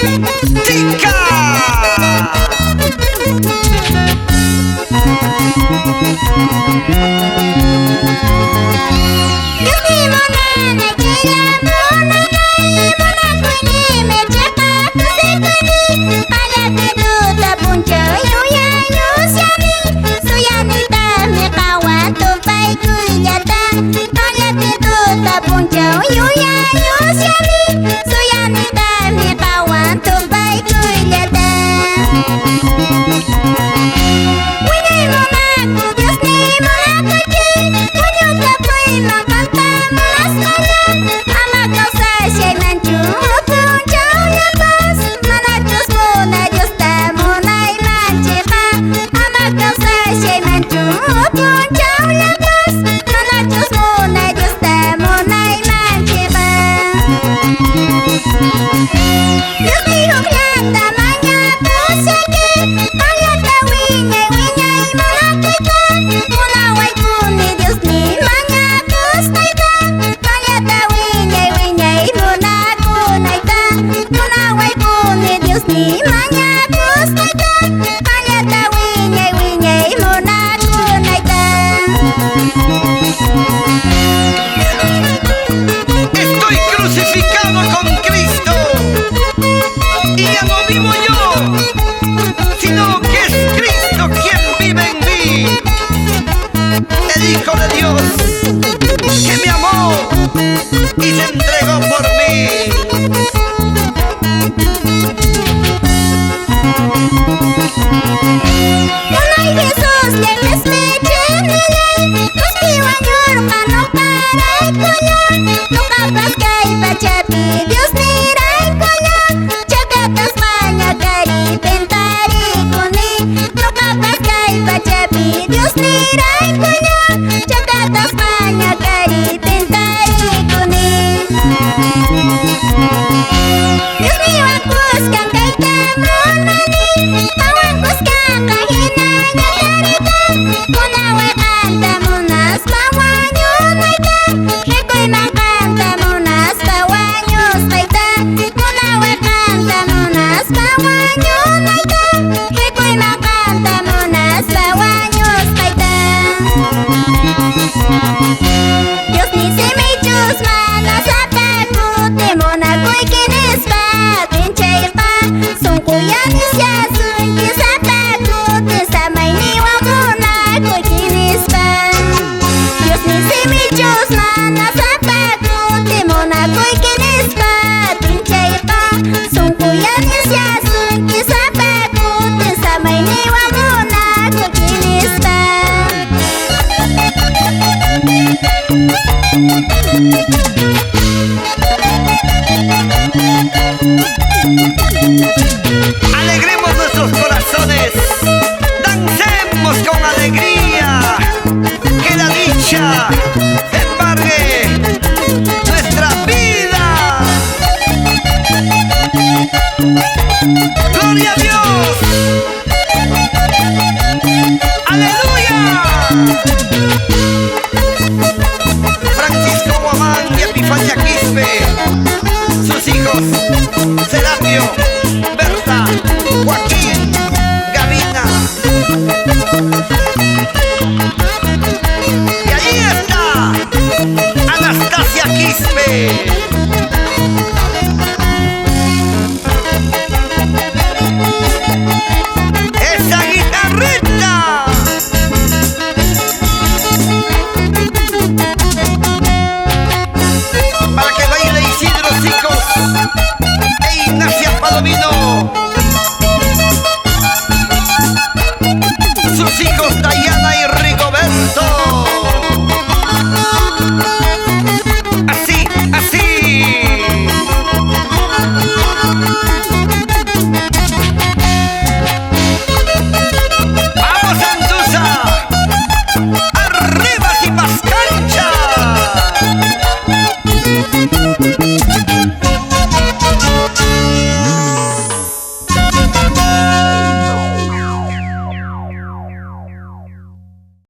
¡Chica! Estoy crucificado con Cristo y ya no vivo yo, sino que es Cristo quien vive en mí, el Hijo de Dios que me amó y se entregó por mí. Alegremos nuestros corazones, dancemos con alegría, que la dicha embargue nuestra vida. ¡Gloria a Dios! ¡Aleluya! Francisco Guamán y Epifania Quispe, sus hijos Serapio, Berta, Joaquín, Gavina. Y ahí está Anastasia Quispe. ¡Esa guitarrita! Para que baile Isidro Chicos e Ignacia Palomino.